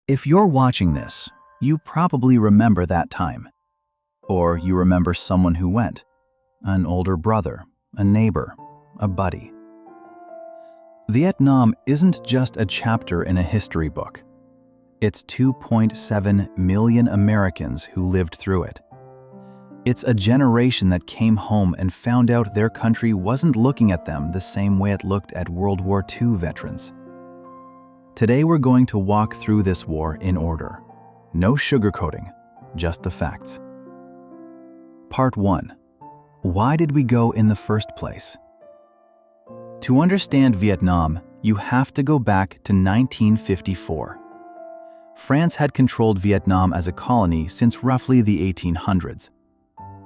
If you're watching this, you probably remember that time. Or you remember someone who went, an older brother, a neighbor, a buddy. Vietnam isn't just a chapter in a history book. It's 2.7 million Americans who lived through it. It's a generation that came home and found out their country wasn't looking at them the same way it looked at World War II veterans. Today we're going to walk through this war in order. No sugarcoating, just the facts. Part 1. Why did we go in the first place? To understand Vietnam, you have to go back to 1954. France had controlled Vietnam as a colony since roughly the 1800s.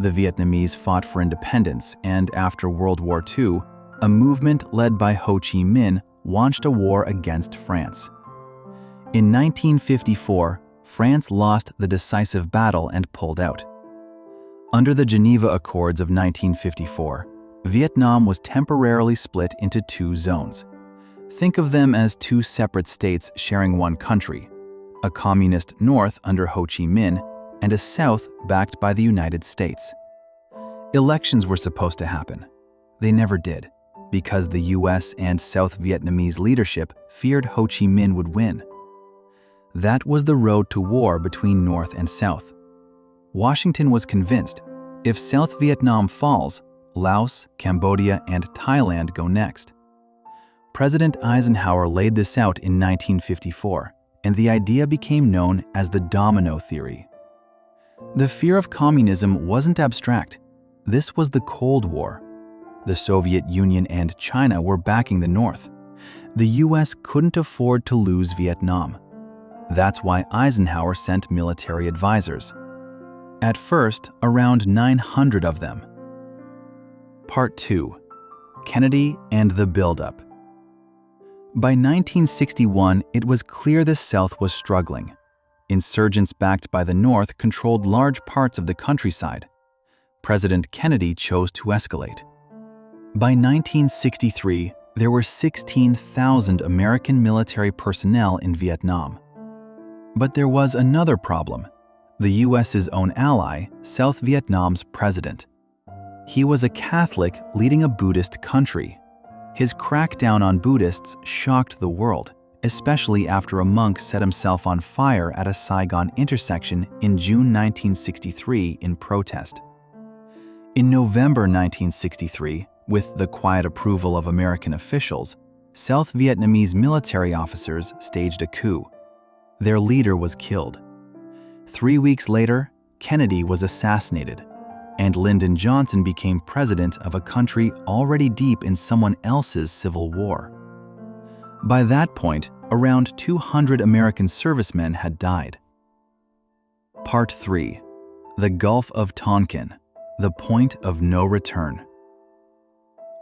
The Vietnamese fought for independence, and after World War II, a movement led by Ho Chi Minh launched a war against France. In 1954, France lost the decisive battle and pulled out. Under the Geneva Accords of 1954, Vietnam was temporarily split into two zones. Think of them as two separate states sharing one country, a communist north under Ho Chi Minh and a south backed by the United States. Elections were supposed to happen. They never did, because the US and South Vietnamese leadership feared Ho Chi Minh would win. That was the road to war between North and South. Washington was convinced, if South Vietnam falls, Laos, Cambodia, and Thailand go next. President Eisenhower laid this out in 1954, and the idea became known as the domino theory. The fear of communism wasn't abstract. This was the Cold War. The Soviet Union and China were backing the North. The US couldn't afford to lose Vietnam. That's why Eisenhower sent military advisors. At first, around 900 of them. Part 2. Kennedy and the Buildup. By 1961, it was clear the South was struggling. Insurgents backed by the North controlled large parts of the countryside. President Kennedy chose to escalate. By 1963, there were 16,000 American military personnel in Vietnam. But there was another problem: the US's own ally, South Vietnam's president. He was a Catholic leading a Buddhist country. His crackdown on Buddhists shocked the world, especially after a monk set himself on fire at a Saigon intersection in June 1963 in protest. In November 1963, with the quiet approval of American officials, South Vietnamese military officers staged a coup. Their leader was killed. 3 weeks later, Kennedy was assassinated, and Lyndon Johnson became president of a country already deep in someone else's civil war. By that point, around 200 American servicemen had died. Part 3. The Gulf of Tonkin, the point of no return.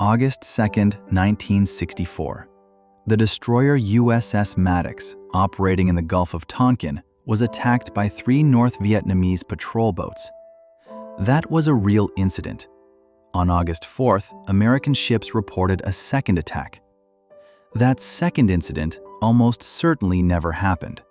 August 2, 1964. The destroyer USS Maddox, operating in the Gulf of Tonkin, was attacked by 3 North Vietnamese patrol boats. That was a real incident. On August 4th, American ships reported a second attack. That second incident almost certainly never happened.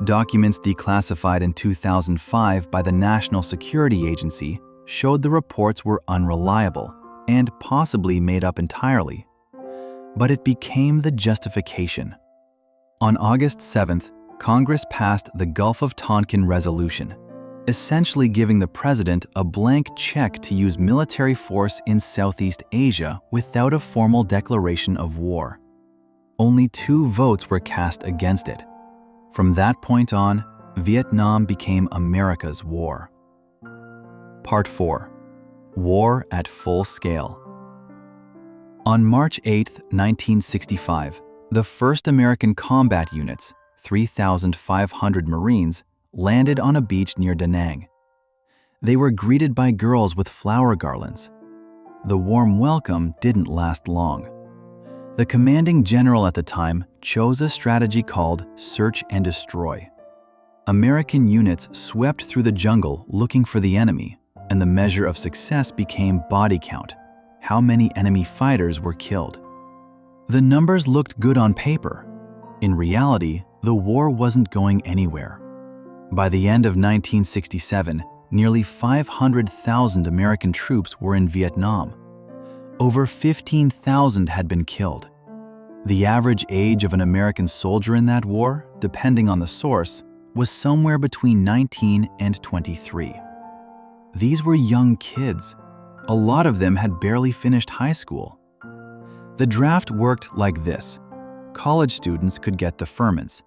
Documents declassified in 2005 by the National Security Agency showed the reports were unreliable and possibly made up entirely. But it became the justification. On August 7th, Congress passed the Gulf of Tonkin Resolution, essentially giving the president a blank check to use military force in Southeast Asia without a formal declaration of war. Only 2 votes were cast against it. From that point on, Vietnam became America's war. Part 4. War at full scale. On March 8, 1965, the first American combat units, 3,500 Marines, landed on a beach near Da Nang. They were greeted by girls with flower garlands. The warm welcome didn't last long. The commanding general at the time chose a strategy called search and destroy. American units swept through the jungle looking for the enemy, and the measure of success became body count, how many enemy fighters were killed. The numbers looked good on paper. In reality, the war wasn't going anywhere. By the end of 1967, nearly 500,000 American troops were in Vietnam. Over 15,000 had been killed. The average age of an American soldier in that war, depending on the source, was somewhere between 19 and 23. These were young kids. A lot of them had barely finished high school. The draft worked like this. College students could get deferments.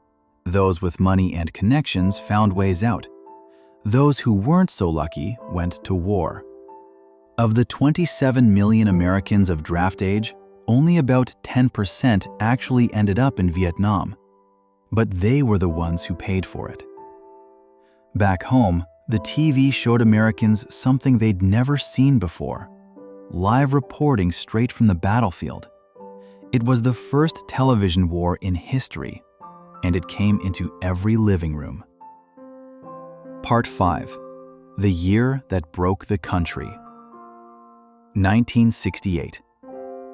Those with money and connections found ways out. Those who weren't so lucky went to war. Of the 27 million Americans of draft age, only about 10% actually ended up in Vietnam. But they were the ones who paid for it. Back home, the TV showed Americans something they'd never seen before: live reporting straight from the battlefield. It was the first television war in history, and it came into every living room. Part 5. The Year That Broke the Country. 1968.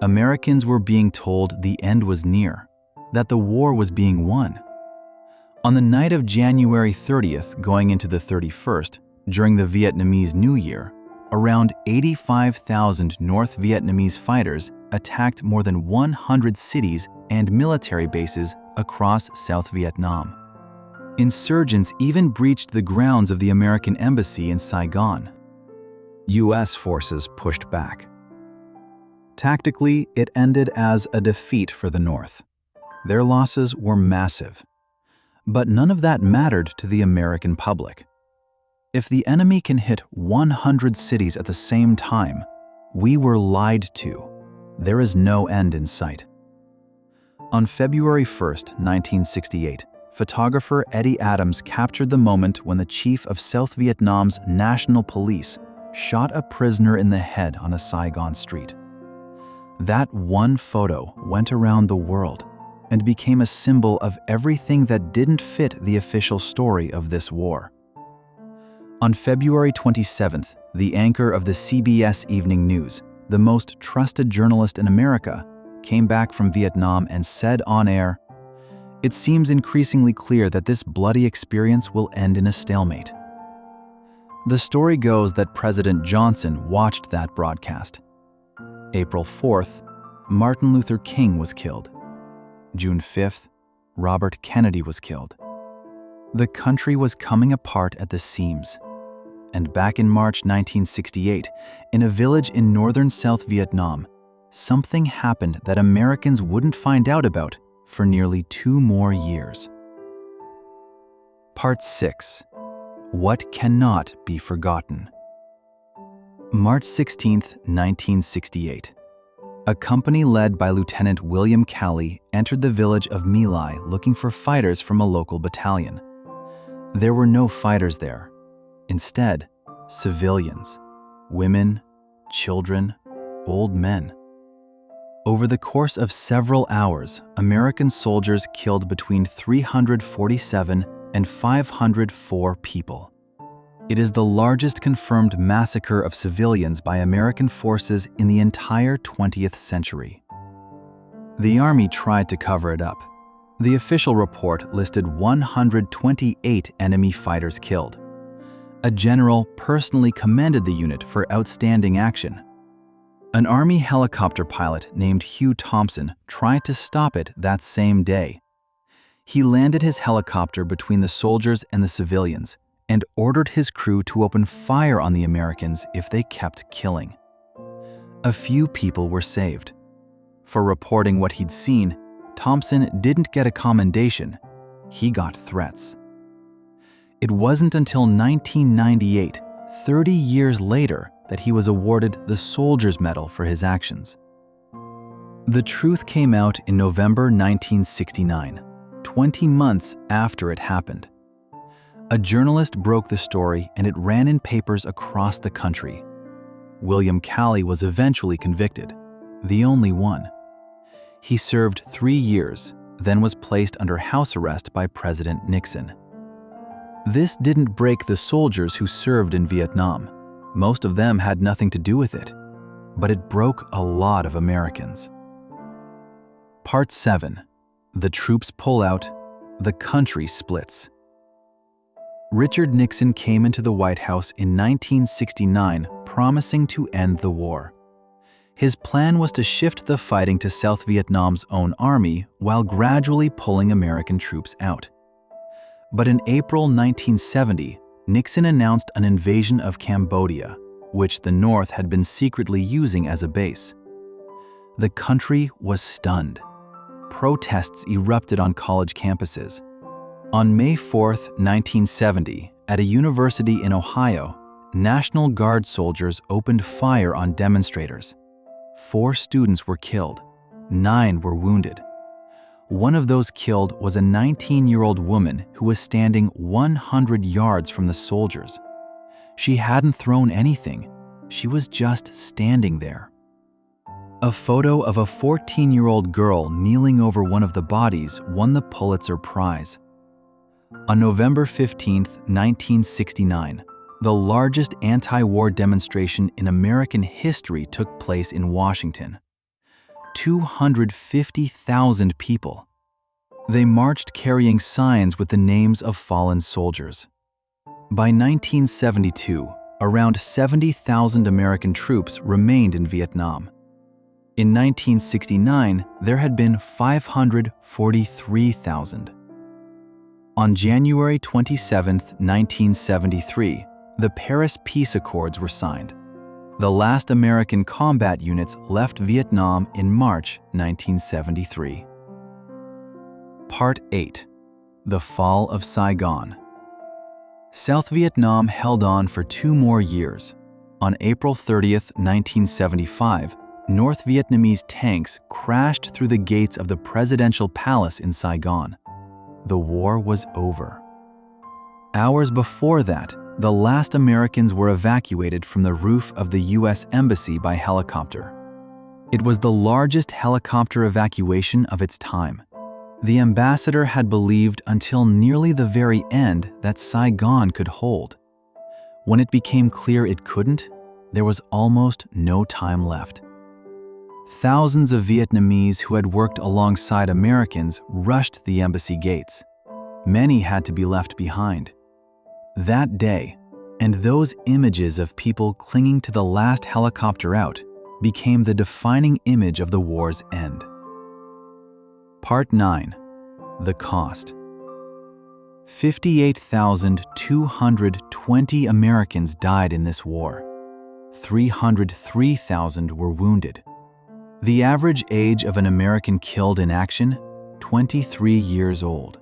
Americans were being told the end was near, that the war was being won. On the night of January 30th going into the 31st, during the Vietnamese New Year, around 85,000 North Vietnamese fighters attacked more than 100 cities and military bases across South Vietnam. Insurgents even breached the grounds of the American embassy in Saigon. U.S. forces pushed back. Tactically, it ended as a defeat for the North. Their losses were massive. But none of that mattered to the American public. If the enemy can hit 100 cities at the same time, we were lied to. There is no end in sight. On February 1st, 1968, photographer Eddie Adams captured the moment when the chief of South Vietnam's National Police shot a prisoner in the head on a Saigon street. That one photo went around the world and became a symbol of everything that didn't fit the official story of this war. On February 27th, the anchor of the CBS Evening News, the most trusted journalist in America, came back from Vietnam and said on air, "It seems increasingly clear that this bloody experience will end in a stalemate." The story goes that President Johnson watched that broadcast. April 4th, Martin Luther King was killed. June 5th, Robert Kennedy was killed. The country was coming apart at the seams. And back in March 1968, in a village in northern South Vietnam, something happened that Americans wouldn't find out about for nearly 2 more years. Part 6. What Cannot Be Forgotten. March 16, 1968. A company led by Lieutenant William Calley entered the village of My Lai looking for fighters from a local battalion. There were no fighters there. Instead, civilians, women, children, old men. Over the course of several hours, American soldiers killed between 347 and 504 people. It is the largest confirmed massacre of civilians by American forces in the entire 20th century. The Army tried to cover it up. The official report listed 128 enemy fighters killed. A general personally commended the unit for outstanding action. An Army helicopter pilot named Hugh Thompson tried to stop it that same day. He landed his helicopter between the soldiers and the civilians and ordered his crew to open fire on the Americans if they kept killing. A few people were saved. For reporting what he'd seen, Thompson didn't get a commendation. He got threats. It wasn't until 1998, 30 years later, that he was awarded the Soldier's Medal for his actions. The truth came out in November 1969, 20 months after it happened. A journalist broke the story and it ran in papers across the country. William Calley was eventually convicted, the only one. He served 3 years, then was placed under house arrest by President Nixon. This didn't break the soldiers who served in Vietnam. Most of them had nothing to do with it, but it broke a lot of Americans. Part 7. The Troops Pull Out, the country splits. Richard Nixon came into the White House in 1969, promising to end the war. His plan was to shift the fighting to South Vietnam's own army while gradually pulling American troops out. But in April 1970, Nixon announced an invasion of Cambodia, which the North had been secretly using as a base. The country was stunned. Protests erupted on college campuses. On May 4, 1970, at a university in Ohio, National Guard soldiers opened fire on demonstrators. 4 students were killed. 9 were wounded. One of those killed was a 19-year-old woman who was standing 100 yards from the soldiers. She hadn't thrown anything. She was just standing there. A photo of a 14-year-old girl kneeling over one of the bodies won the Pulitzer Prize. On November 15, 1969, the largest anti-war demonstration in American history took place in Washington. 250,000 people. They marched carrying signs with the names of fallen soldiers. By 1972, around 70,000 American troops remained in Vietnam. In 1969, there had been 543,000. On January 27, 1973, the Paris Peace Accords were signed. The last American combat units left Vietnam in March 1973. Part 8. The Fall of Saigon. South Vietnam held on for 2 more years. On April 30, 1975, North Vietnamese tanks crashed through the gates of the presidential palace in Saigon. The war was over. Hours before that, the last Americans were evacuated from the roof of the U.S. Embassy by helicopter. It was the largest helicopter evacuation of its time. The ambassador had believed until nearly the very end that Saigon could hold. When it became clear it couldn't, there was almost no time left. Thousands of Vietnamese who had worked alongside Americans rushed the embassy gates. Many had to be left behind. That day, and those images of people clinging to the last helicopter out, became the defining image of the war's end. Part 9. The Cost. 58,220 Americans died in this war. 303,000 were wounded. The average age of an American killed in action, 23 years old.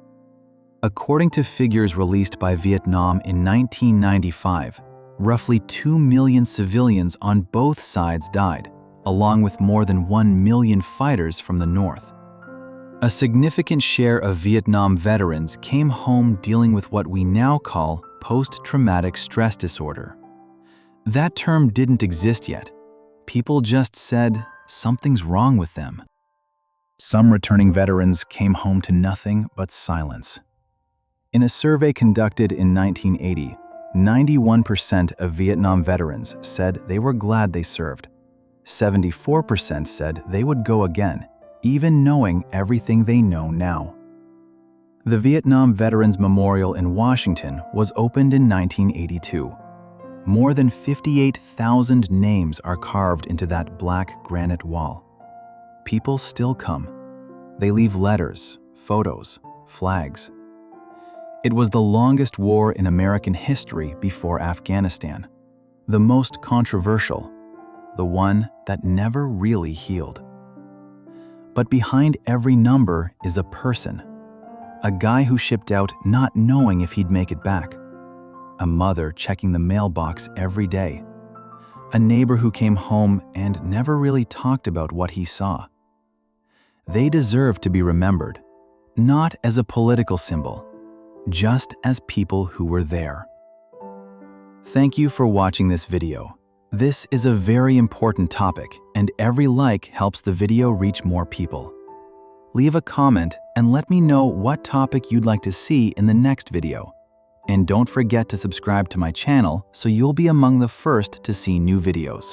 According to figures released by Vietnam in 1995, roughly 2 million civilians on both sides died, along with more than 1 million fighters from the North. A significant share of Vietnam veterans came home dealing with what we now call post-traumatic stress disorder. That term didn't exist yet. People just said something's wrong with them. Some returning veterans came home to nothing but silence. In a survey conducted in 1980, 91% of Vietnam veterans said they were glad they served. 74% said they would go again, even knowing everything they know now. The Vietnam Veterans Memorial in Washington was opened in 1982. More than 58,000 names are carved into that black granite wall. People still come. They leave letters, photos, flags. It was the longest war in American history before Afghanistan, the most controversial, the one that never really healed. But behind every number is a person, a guy who shipped out not knowing if he'd make it back, a mother checking the mailbox every day, a neighbor who came home and never really talked about what he saw. They deserve to be remembered, not as a political symbol, just as people who were there. Thank you for watching this video. This is a very important topic, and every like helps the video reach more people. Leave a comment and let me know what topic you'd like to see in the next video. And don't forget to subscribe to my channel so you'll be among the first to see new videos.